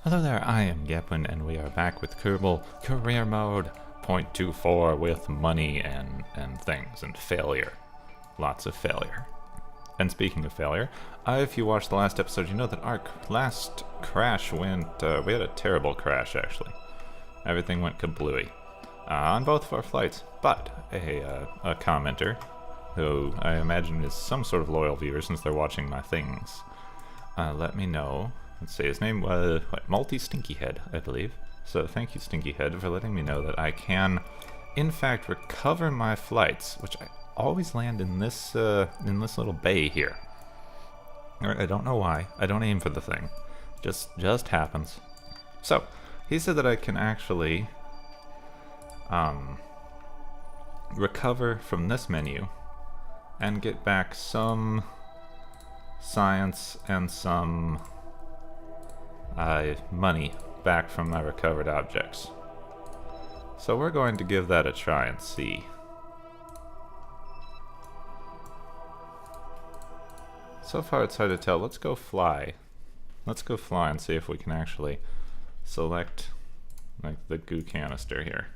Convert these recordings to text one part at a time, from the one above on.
Hello there, I am Gepwin, and we are back with Kerbal Career Mode 0.24 with money and things, and failure. Lots of failure. And speaking of failure, if you watched the last episode, you know that our last crash went, we had a terrible crash, actually. Everything went kablooey on both of our flights, but a commenter, who I imagine is some sort of loyal viewer since they're watching my things, let me know. Let's see, his name was, Multi-Stinkyhead, I believe. So thank you, Stinkyhead, for letting me know that I can, in fact, recover my flights, which I always land in this little bay here. I don't know why. I don't aim for the thing. Just happens. So, he said that I can actually recover from this menu and get back some science and some money back from my recovered objects. So we're going to give that a try and see. So far it's hard to tell. Let's go fly. Let's go fly and see if we can actually select like the goo canister here.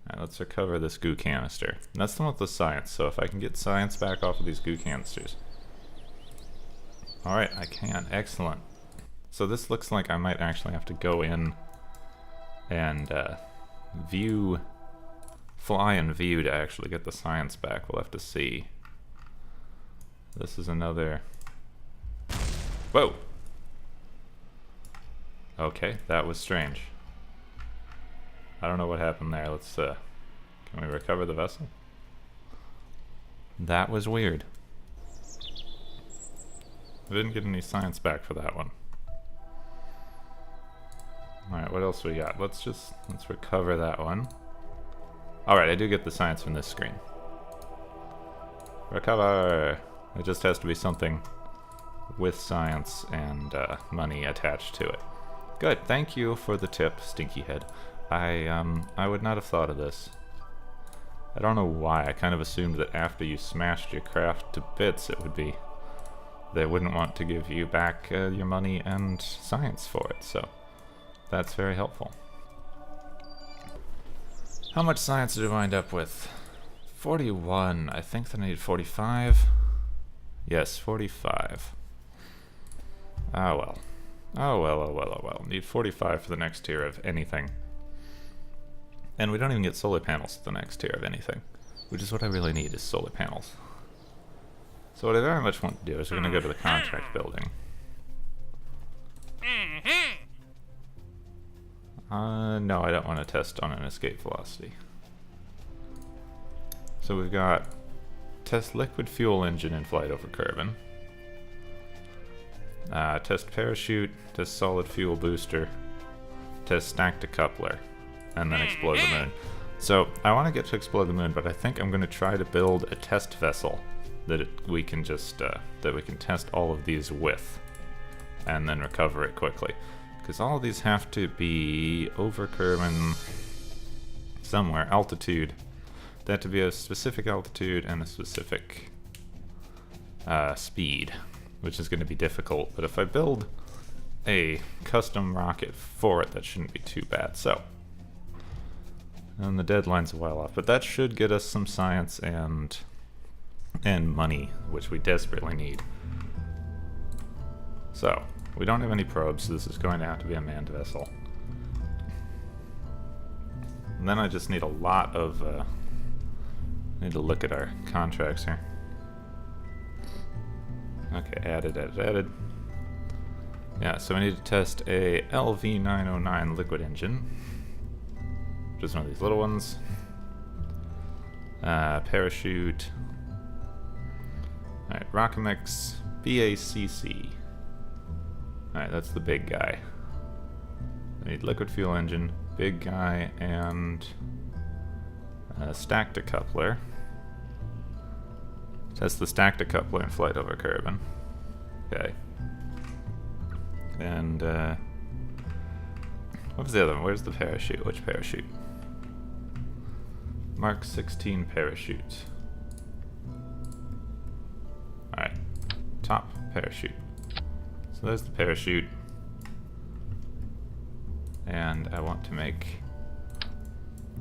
Alright, let's recover this goo canister. And that's the one with the science, so if I can get science back off of these goo canisters. Alright, I can. Excellent. So this looks like I might actually have to go in and fly and view to actually get the science back. We'll have to see. This is another... Whoa! Okay, that was strange. I don't know what happened there. Let's, can we recover the vessel? That was weird. I didn't get any science back for that one. Alright, what else we got? Let's recover that one. Alright, I do get the science from this screen. Recover! It just has to be something with science and money attached to it. Good, thank you for the tip, Stinkyhead. I would not have thought of this. I don't know why, I kind of assumed that after you smashed your craft to bits, it would be... they wouldn't want to give you back your money and science for it, so... that's very helpful. How much science did I wind up with? 41. I think that I need 45. Yes, 45. Ah well. Oh well, oh well, oh well. Need 45 for the next tier of anything. And we don't even get solar panels at the next tier of anything. Which is what I really need, is solar panels. So what I very much want to do is we're going to go to the contract building. No, I don't want to test on an escape velocity. So we've got test liquid fuel engine in flight over Kerbal. Test parachute, test solid fuel booster, test stack decoupler, and then explode the moon. So I want to get to explode the moon, but I think I'm going to try to build a test vessel that we can just that we can test all of these with, and then recover it quickly. Because all of these have to be over Kerbal somewhere, altitude. They have to be a specific altitude and a specific speed, which is going to be difficult. But if I build a custom rocket for it, that shouldn't be too bad. So, and the deadline's a while off, but that should get us some science and money, which we desperately need. So. We don't have any probes, so this is going to have to be a manned vessel. And then I just need a lot of, need to look at our contracts here. Okay, added. Yeah, so we need to test a LV909 liquid engine. Just one of these little ones. Parachute. Alright, Rockamix BACC. Alright, that's the big guy. I need liquid fuel engine, big guy, and stack decoupler. Test the stack decoupler in flight over Kerbal. Okay. And, what was the other one? Where's the parachute? Which parachute? Mark 16 parachute. Alright. Top parachute. So there's the parachute. And I want to make,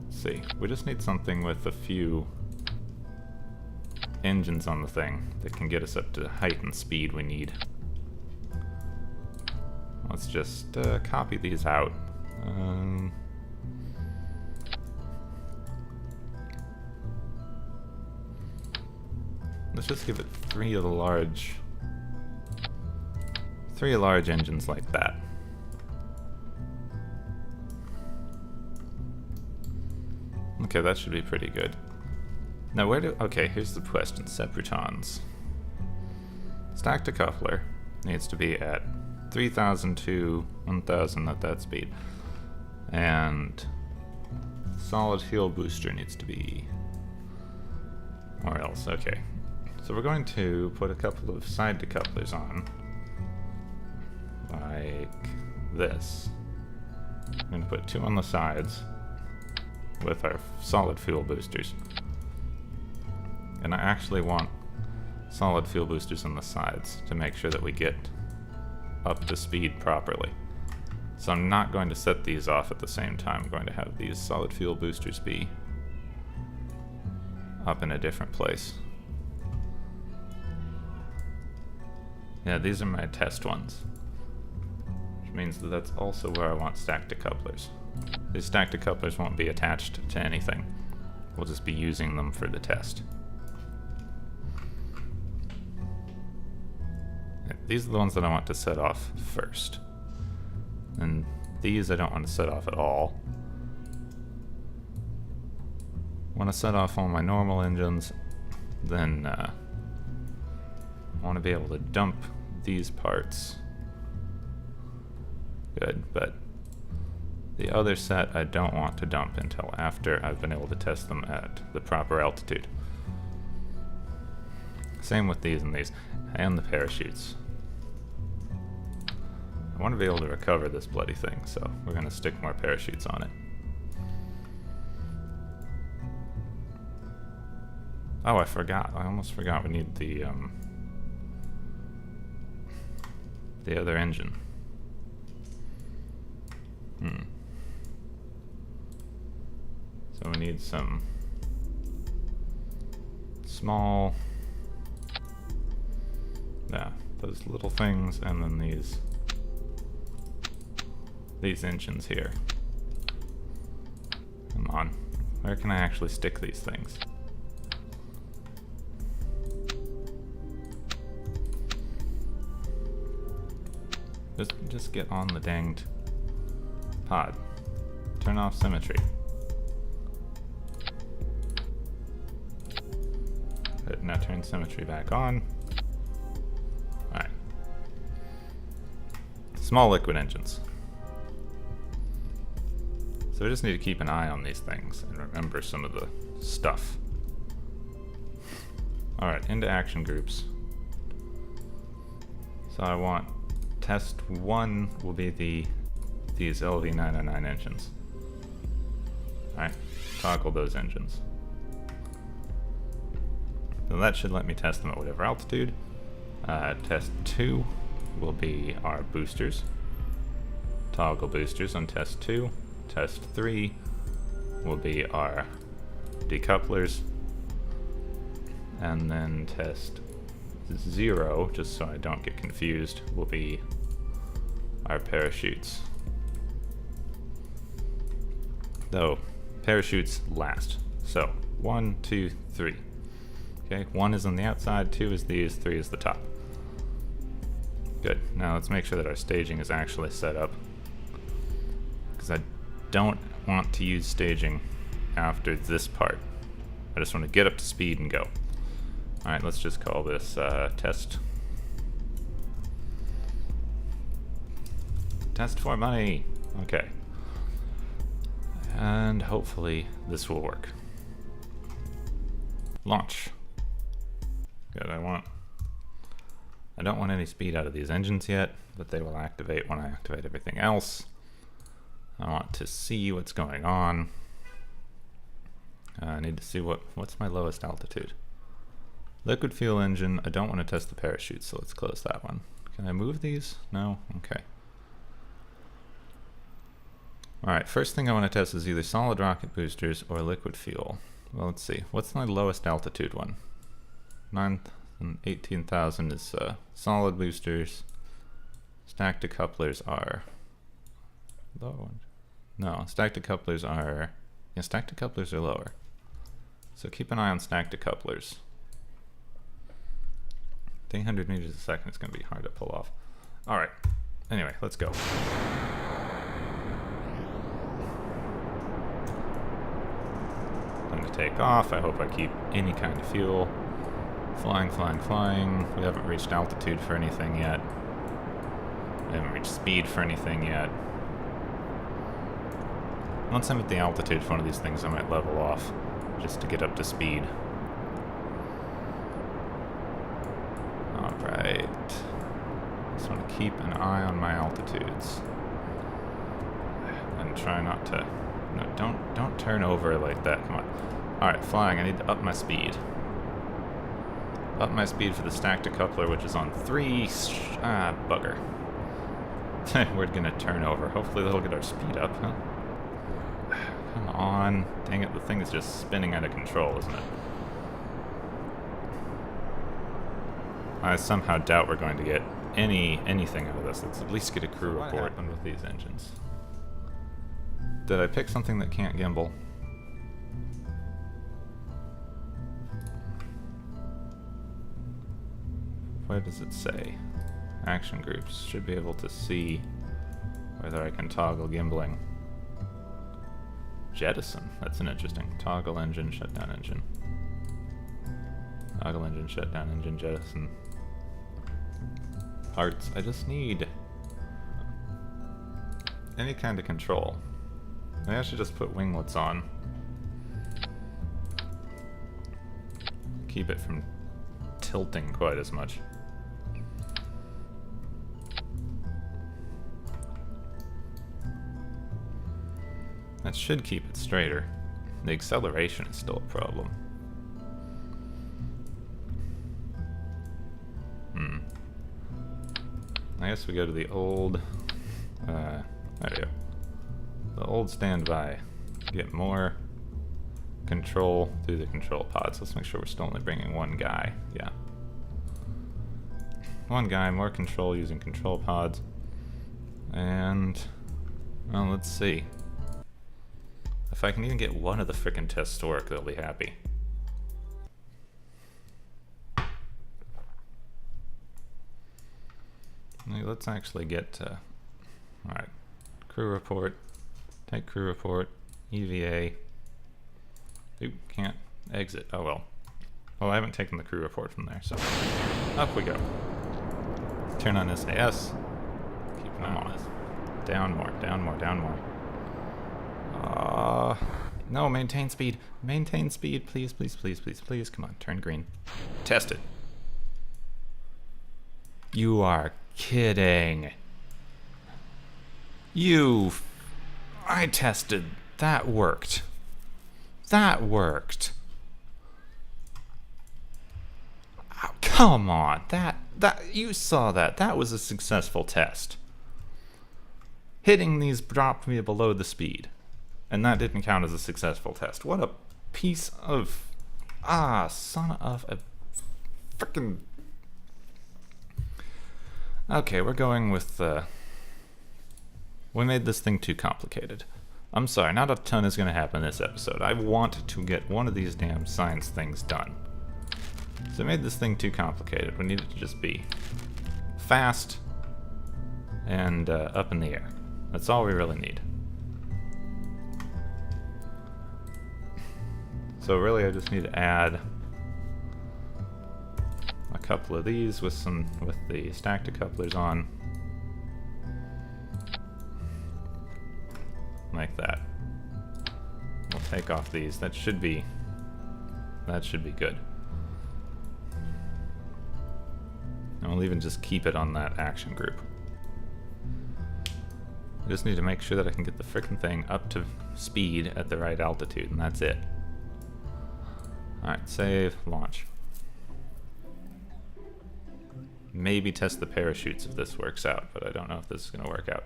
let's see, we just need something with a few engines on the thing that can get us up to the height and speed we need. Let's just copy these out. Let's just give it three large engines like that. Okay, that should be pretty good. Now okay, here's the question. Seprutons. Stacked decoupler needs to be at 3000 to 1000 at that speed. And solid fuel booster needs to be or else. Okay. So we're going to put a couple of side decouplers on. Like this. I'm going to put two on the sides with our solid fuel boosters. And I actually want solid fuel boosters on the sides to make sure that we get up to speed properly. So I'm not going to set these off at the same time. I'm going to have these solid fuel boosters be up in a different place. Yeah, these are my test ones. Which means that that's also where I want stacked decouplers. These stacked decouplers won't be attached to anything. We'll just be using them for the test. These are the ones that I want to set off first. And these I don't want to set off at all. I want to set off all my normal engines, then I want to be able to dump these parts. Good, but the other set I don't want to dump until after I've been able to test them at the proper altitude. Same with these and the parachutes. I want to be able to recover this bloody thing, so we're going to stick more parachutes on it. Oh, I forgot. I almost forgot we need the other engine. So we need some small, those little things, and then these engines here. Come on, where can I actually stick these things? Just get on the danged pod. Turn off symmetry. Good, now turn symmetry back on. Alright. Small liquid engines. So we just need to keep an eye on these things and remember some of the stuff. Alright, into action groups. So I want test 1 will be these LV909 engines. Alright, toggle those engines. So that should let me test them at whatever altitude. Test 2 will be our boosters. Toggle boosters on test 2. Test 3 will be our decouplers. And then test 0, just so I don't get confused, will be our parachutes. Though, parachutes last. So, 1, 2, 3. Okay, 1 is on the outside, 2 is these, 3 is the top. Good. Now let's make sure that our staging is actually set up, because I don't want to use staging after this part. I just want to get up to speed and go. Alright, let's just call this test. Test for money. Okay. And hopefully this will work. Launch. Good, I don't want any speed out of these engines yet, but they will activate when I activate everything else. I want to see what's going on. I need to see what's my lowest altitude. Liquid fuel engine, I don't want to test the parachute, so let's close that one. Can I move these? No? Okay. Alright, first thing I want to test is either solid rocket boosters or liquid fuel. Well, let's see. What's my lowest altitude one? 18,000 is solid boosters. Stacked decouplers are low. No, stacked decouplers are... Yeah, stacked decouplers are lower. So keep an eye on stacked decouplers. 300 meters a second is going to be hard to pull off. Alright, anyway, let's go. Time to take off. I hope I keep any kind of fuel. Flying, flying, flying. We haven't reached altitude for anything yet. We haven't reached speed for anything yet. Once I'm at the altitude for one of these things, I might level off just to get up to speed. Alright. Just want to keep an eye on my altitudes. And try not to... No, don't turn over like that. Come on. Alright, flying. I need to up my speed. Up my speed for the stacked decoupler, which is on 3. Bugger. We're gonna turn over. Hopefully that'll get our speed up, huh? Come on. Dang it, the thing is just spinning out of control, isn't it? I somehow doubt we're going to get anything out of this. Let's at least get a crew report. What happened with these engines? Did I pick something that can't gimbal? Where does it say? Action groups. Should be able to see whether I can toggle gimbling. Jettison. That's an interesting. Toggle engine, shutdown engine. Toggle engine, shutdown engine, jettison. Parts. I just need any kind of control. Maybe I should just put winglets on. Keep it from tilting quite as much. That should keep it straighter. The acceleration is still a problem. I guess we go to the old... there we go. The old standby. Get more control through the control pods. Let's make sure we're still only bringing one guy. Yeah. One guy, more control using control pods. And... well, let's see. If I can even get one of the frickin' tests to work, they'll be happy. Let's actually get to... Alright. Crew report. Take crew report. EVA. Oop, can't exit. Oh well. Well, I haven't taken the crew report from there, so... Up we go. Turn on SAS. Keep an eye on this. Down more, down more, down more. No, maintain speed. Maintain speed, please, please, please, please, please. Come on, turn green. Test it. You are kidding. I tested. That worked. That worked. Oh, come on. You saw that. That was a successful test. Hitting these dropped me below the speed. And that didn't count as a successful test. What a piece of... son of a... frickin'... Okay, we're going with... we made this thing too complicated. I'm sorry, not a ton is going to happen this episode. I want to get one of these damn science things done. So I made this thing too complicated. We need it to just be fast and up in the air. That's all we really need. So really I just need to add a couple of these with the stacked decouplers on. Like that. We'll take off these. That should be good. And we'll even just keep it on that action group. I just need to make sure that I can get the frickin' thing up to speed at the right altitude, and that's it. Alright, save, launch. Maybe test the parachutes if this works out, but I don't know if this is going to work out.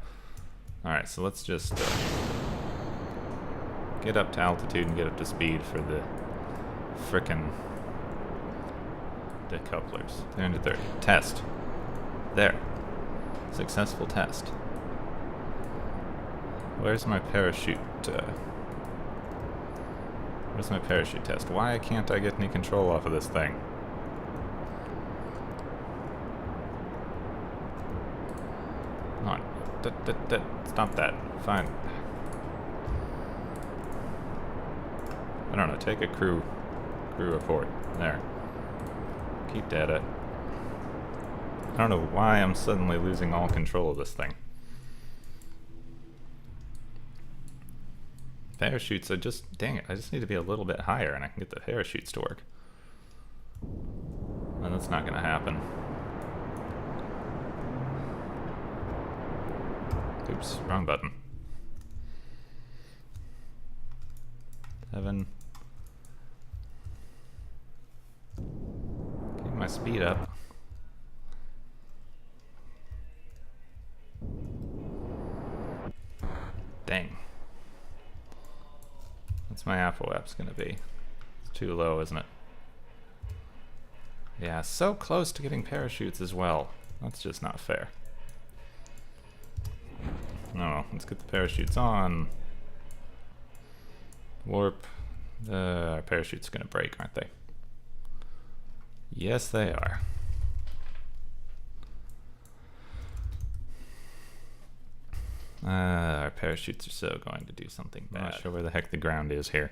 Alright, so let's just... get up to altitude and get up to speed for the frickin' decouplers. 330. Test. There. Successful test. Where's my parachute? Where's my parachute test? Why can't I get any control off of this thing? Come on. Stop that. Fine. I don't know. Take a crew report. There. Keep data. I don't know why I'm suddenly losing all control of this thing. Parachutes are just, dang it, I just need to be a little bit higher and I can get the parachutes to work. And that's not gonna happen. Oops, wrong button. 7. Get my speed up. Dang. What's my apoap's gonna be? It's too low, isn't it? Yeah, so close to getting parachutes as well. That's just not fair. No, let's get the parachutes on. Warp. Our parachute's gonna break, aren't they? Yes, they are. Our parachutes are so going to do something bad. I'm not sure where the heck the ground is here.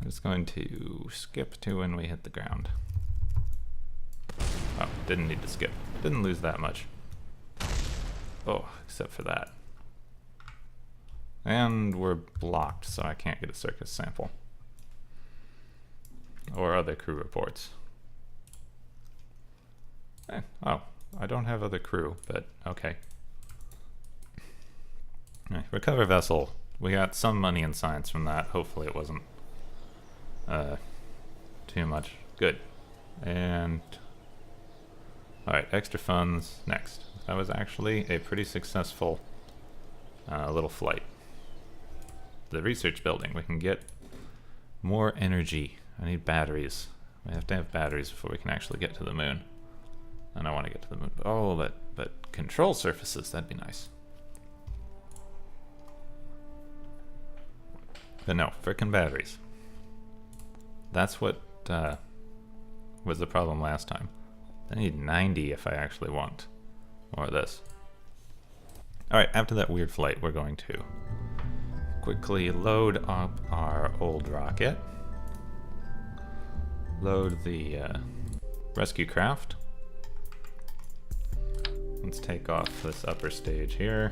I'm just going to skip to when we hit the ground. Oh, didn't need to skip. Didn't lose that much. Oh, except for that. And we're blocked, so I can't get a circus sample. Or other crew reports. Oh, I don't have other crew, but okay. Recover vessel. We got some money in science from that. Hopefully it wasn't too much. Good. And alright, extra funds next. That was actually a pretty successful little flight. The research building. We can get more energy. I need batteries. We have to have batteries before we can actually get to the moon. And I want to get to the moon. Oh, but control surfaces, that'd be nice. But no, frickin' batteries. That's what was the problem last time. I need 90 if I actually want more of this. Alright, after that weird flight, we're going to quickly load up our old rocket. Load the rescue craft. Let's take off this upper stage here.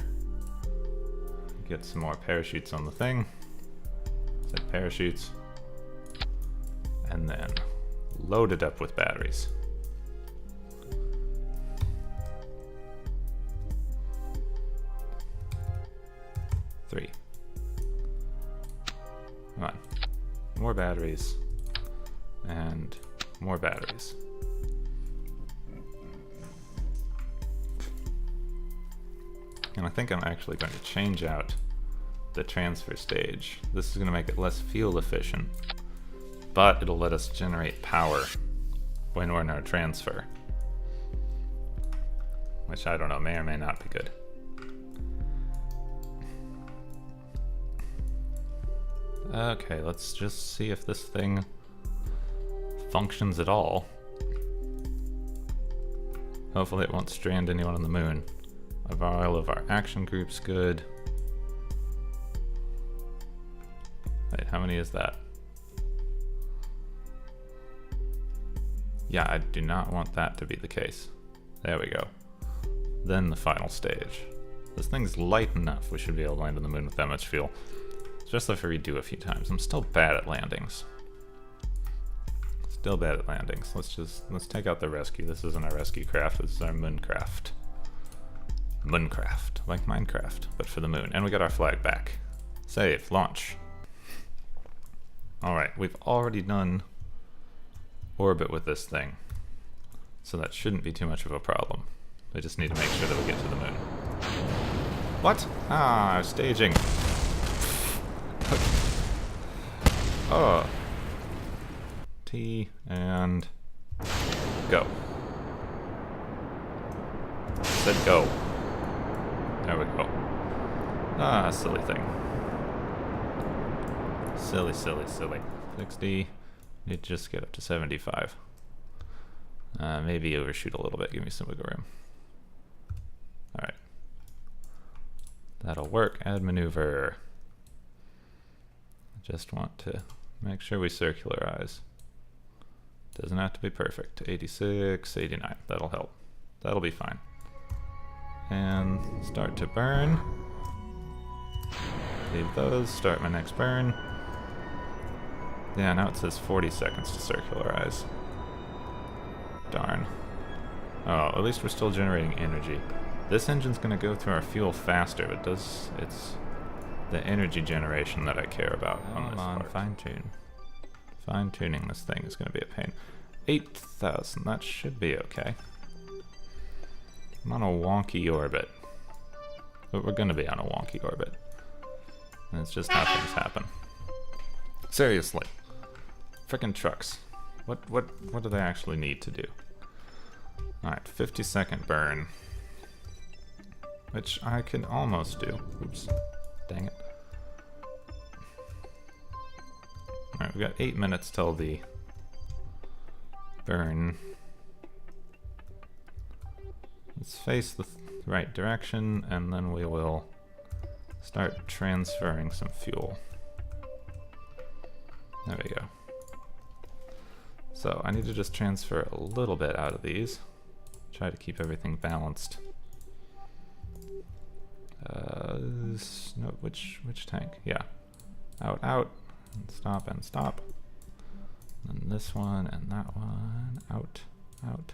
Get some more parachutes on the thing. Set parachutes. And then load it up with batteries. Three. Come on. More batteries. And more batteries. And I think I'm actually going to change out the transfer stage. This is going to make it less fuel efficient, but it'll let us generate power when we're in our transfer. Which I don't know, may or may not be good. Okay, let's just see if this thing functions at all. Hopefully it won't strand anyone on the moon. All of our action groups good. Wait, how many is that? Yeah, I do not want that to be the case. There we go. Then the final stage. This thing's light enough, we should be able to land on the moon with that much fuel. Especially if we redo a few times. I'm still bad at landings. Still bad at landings. Let's take out the rescue. This isn't our rescue craft, this is our mooncraft. Mooncraft, like Minecraft, but for the moon. And we got our flag back. Save, launch. Alright, we've already done orbit with this thing. So that shouldn't be too much of a problem. We just need to make sure that we get to the moon. What? Ah, staging. Oh. T and go. Said go. There we go. Ah, silly thing. Silly, silly, silly. 60. Need to just get up to 75. Maybe overshoot a little bit. Give me some wiggle room. Alright. That'll work. Add maneuver. Just want to make sure we circularize. Doesn't have to be perfect. 86, 89. That'll help. That'll be fine. And start to burn. Leave those. Start my next burn. Yeah, now it says 40 seconds to circularize. Darn. Oh, at least we're still generating energy. This engine's gonna go through our fuel faster, but it's the energy generation that I care about on this part. Fine-tune. Fine-tuning this thing is gonna be a pain. 8,000, that should be okay. I'm on a wonky orbit. But we're gonna be on a wonky orbit. And it's just how things happen. Seriously. Frickin' trucks. What do they actually need to do? Alright, 50-second burn. Which I can almost do. Oops. Dang it. Alright, we've got 8 minutes till the burn. Let's face the right direction, and then we will start transferring some fuel. There we go. So I need to just transfer a little bit out of these. Try to keep everything balanced. No, which tank? Yeah. Out, out, and stop, and stop. And then this one, and that one. Out, out.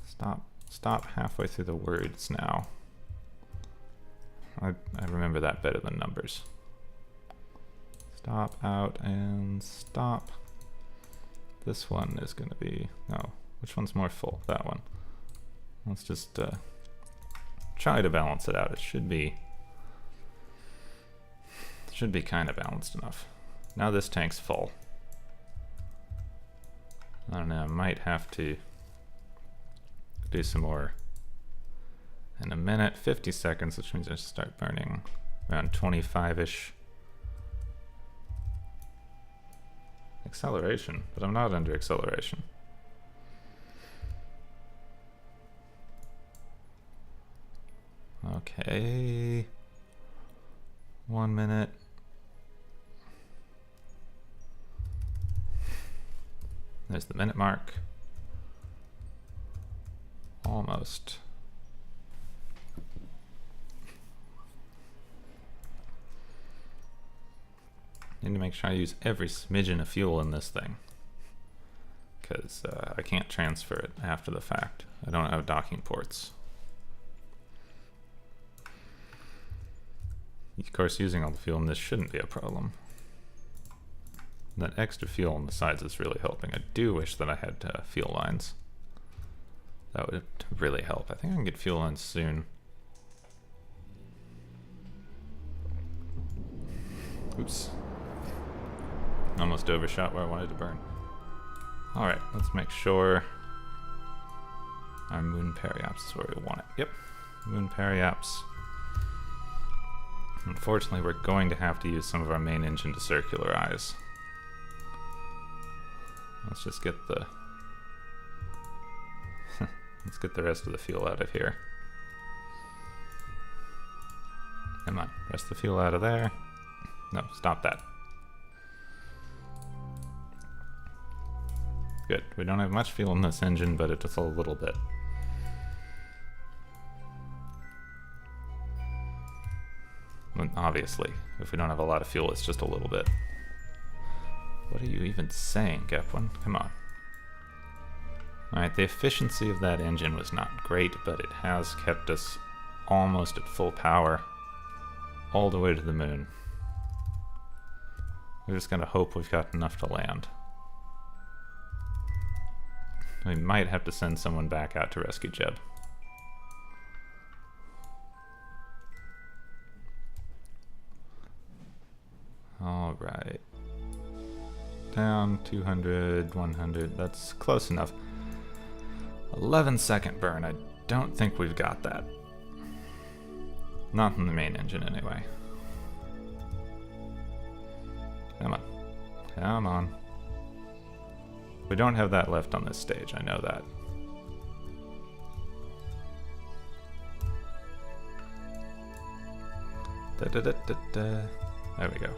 Stop, stop halfway through the words now. I remember that better than numbers. Stop, out, and stop. This one is going to be... No. Which one's more full? That one. Let's just try to balance it out. It should be kind of balanced enough. Now this tank's full. I don't know. I might have to do some more in a minute. 50 seconds, which means I should start burning around 25-ish. Acceleration, but I'm not under acceleration. Okay. 1 minute. There's the minute mark. Almost. Need to make sure I use every smidgen of fuel in this thing, because I can't transfer it after the fact. I don't have docking ports. Of course, using all the fuel in this shouldn't be a problem. That extra fuel on the sides is really helping. I do wish that I had fuel lines. That would really help. I think I can get fuel lines soon. Oops. Almost overshot where I wanted to burn. Alright, let's make sure our moon periaps is where we want it. Yep, moon periaps. Unfortunately, we're going to have to use some of our main engine to circularize. Let's just get the... let's get the rest of the fuel out of here. Come on, rest the fuel out of there. No, stop that. Good. We don't have much fuel in this engine, but it's a little bit. And obviously, if we don't have a lot of fuel, it's just a little bit. What are you even saying, Gepwin? Come on. Alright, the efficiency of that engine was not great, but it has kept us almost at full power all the way to the moon. We're just gonna hope we've got enough to land. We might have to send someone back out to rescue Jeb. Alright. down, 200, 100, that's close enough. 11-second burn, I don't think we've got that. Not in the main engine, anyway. Come on. Come on. We don't have that left on this stage, I know that. There we go.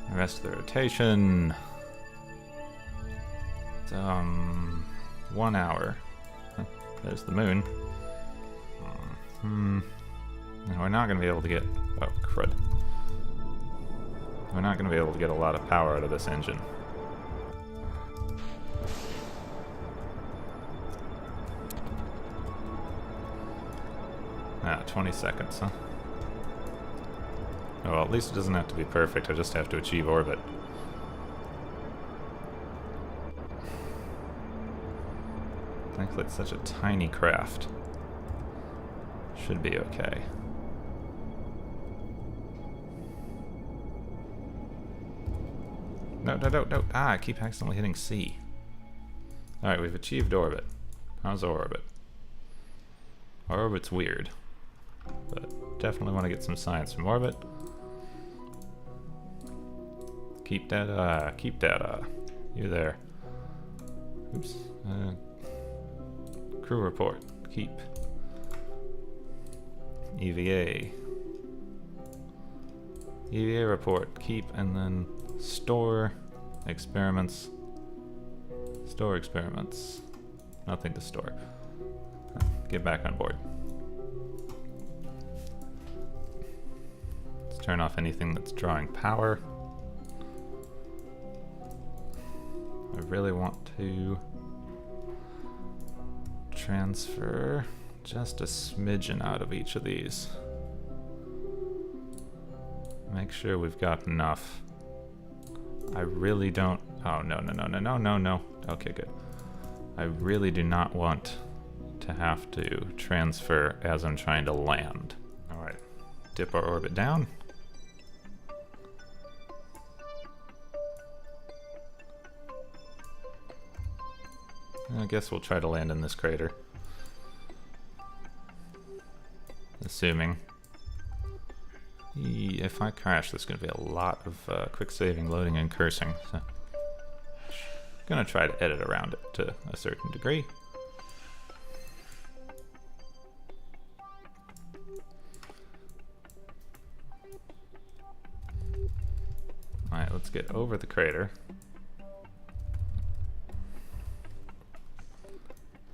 The rest of the rotation. It's, 1 hour. There's the moon. No, we're not going to be able to get... Oh, crud. We're not going to be able to get a lot of power out of this engine. Ah, 20 seconds, huh? Oh, well, at least it doesn't have to be perfect, I just have to achieve orbit. Thankfully it's such a tiny craft. Should be okay. No, no, no, no. Ah, I keep accidentally hitting C. Alright, we've achieved orbit. How's our orbit? Our orbit's weird. But definitely want to get some science from orbit. Keep data, keep data. You there. Oops. Crew report. Keep. EVA. EVA report. Keep, and then store experiments. Store experiments. Nothing to store. Get back on board. Let's turn off anything that's drawing power. I really want to transfer just a smidgen out of each of these. Make sure we've got enough. I really don't... Oh, no, no, no, no, no, no, no. Okay, good. I really do not want to have to transfer as I'm trying to land. Alright, dip our orbit down. I guess we'll try to land in this crater. Assuming. If I crash, there's going to be a lot of quick saving, loading, and cursing. So, gonna try to edit around it to a certain degree. Alright, let's get over the crater.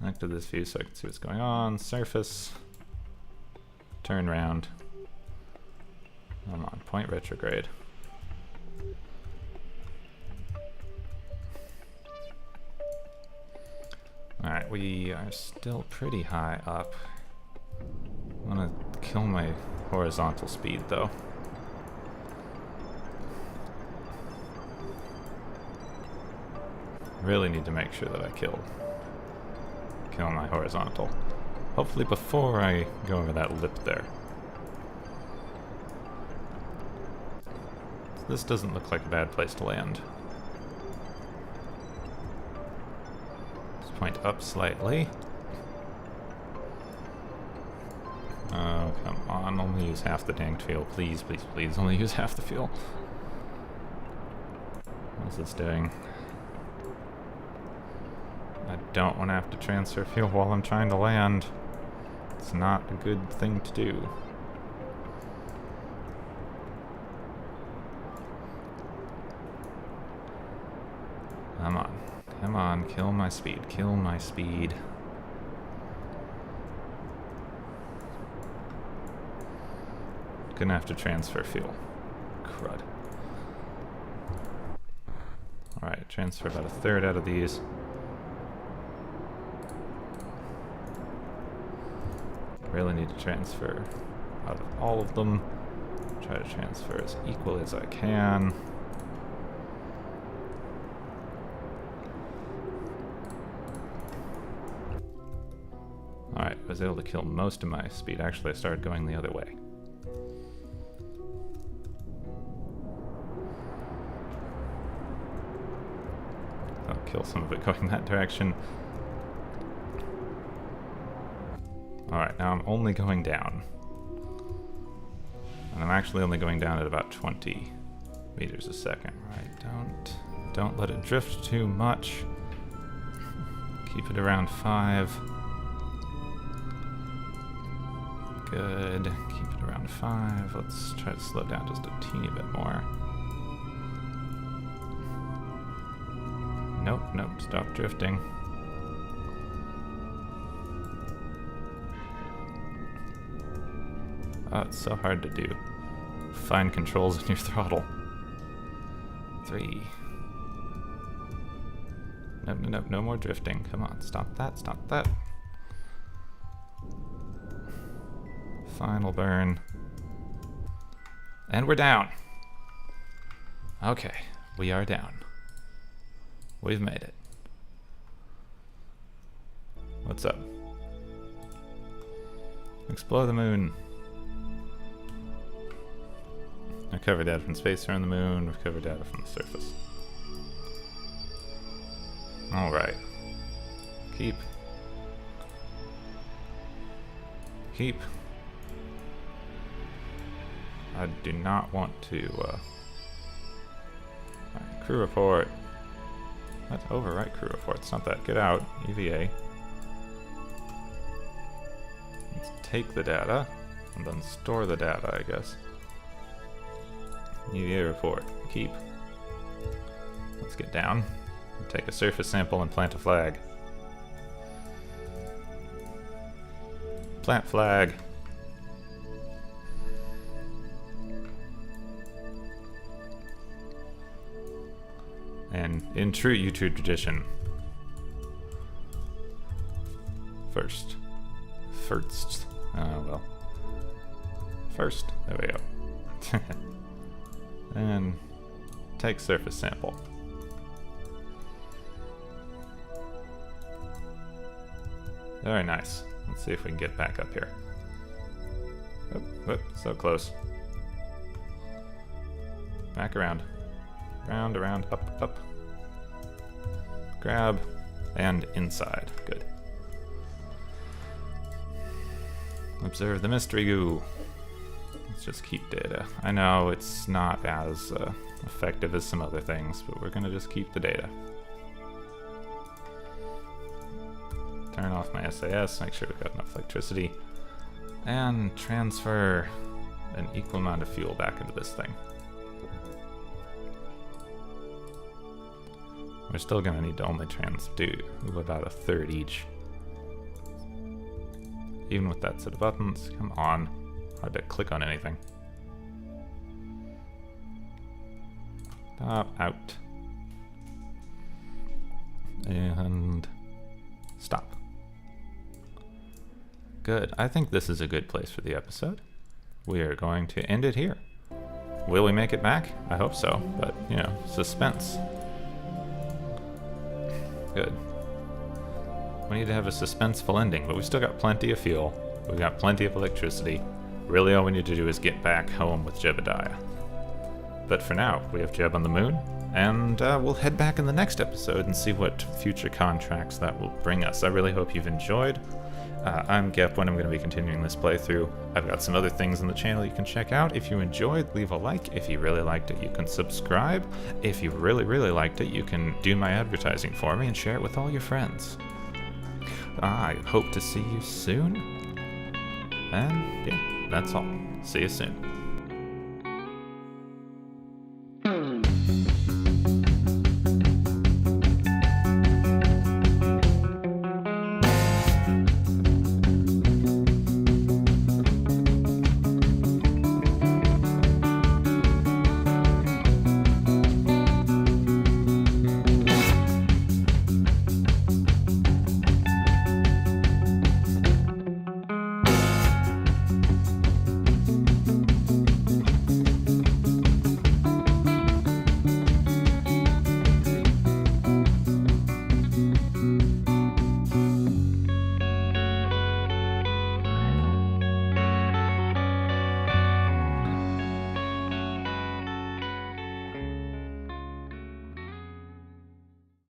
Back to this view so I can see what's going on. Surface. Turn round. Come on, point retrograde. Alright, we are still pretty high up. I want to kill my horizontal speed though. Really need to make sure that I kill my horizontal. Hopefully before I go over that lip there. This doesn't look like a bad place to land. Let's point up slightly. Oh, come on, only use half the danged fuel. Please, please, please, only use half the fuel. What's this doing? I don't want to have to transfer fuel while I'm trying to land. It's not a good thing to do. Come on. Come on, kill my speed. Kill my speed. Gonna have to transfer fuel. Crud. Alright, transfer about a third out of these. Really need to transfer out of all of them. Try to transfer as equally as I can. Alright, I was able to kill most of my speed. Actually, I started going the other way. kill some of it going that direction. Alright, now I'm only going down. And I'm actually only going down at about 20 meters a second, right? Don't let it drift too much. Keep it around 5. Good. Keep it around 5. Let's try to slow down just a teeny bit more. Nope, nope, stop drifting. Oh, it's so hard to do. Fine controls in your throttle. 3. Nope, nope, nope, no more drifting. Come on, stop that, stop that. Final burn. And we're down. Okay, we are down. We've made it. What's up? Explore the moon. Recover data from space around the moon. Recover data from the surface. Alright. Keep. I do not want to, Alright, crew report. Let's overwrite crew report. It's not that. Get out. EVA. Let's take the data, and then store the data, I guess. EVA report. Keep. Let's get down. Take a surface sample and plant a flag. Plant flag. And in true YouTube tradition, first. Oh well. First. There we go. And take surface sample. Very nice. Let's see if we can get back up here. Oop, whoop, so close. Back around. Round, around, up, up. Grab, and inside. Good. Observe the mystery goo. Let's just keep data. I know it's not as effective as some other things, but we're gonna just keep the data. Turn off my SAS, make sure we've got enough electricity, and transfer an equal amount of fuel back into this thing. We're still gonna need to only do about a third each. Even with that set of buttons, come on. Hard to click on anything. Stop, out. And stop. Good. I think this is a good place for the episode. We are going to end it here. Will we make it back? I hope so, but, you know, suspense. Good. We need to have a suspenseful ending, but we still got plenty of fuel. We've got plenty of electricity. Really all we need to do is get back home with Jebediah. But for now, we have Jeb on the moon, and we'll head back in the next episode and see what future contracts that will bring us. I really hope you've enjoyed. I'm Gepwin. I'm going to be continuing this playthrough. I've got some other things on the channel you can check out. If you enjoyed, leave a like. If you really liked it, you can subscribe. If you really, really liked it, you can do my advertising for me and share it with all your friends. I hope to see you soon. And yeah, that's all. See you soon.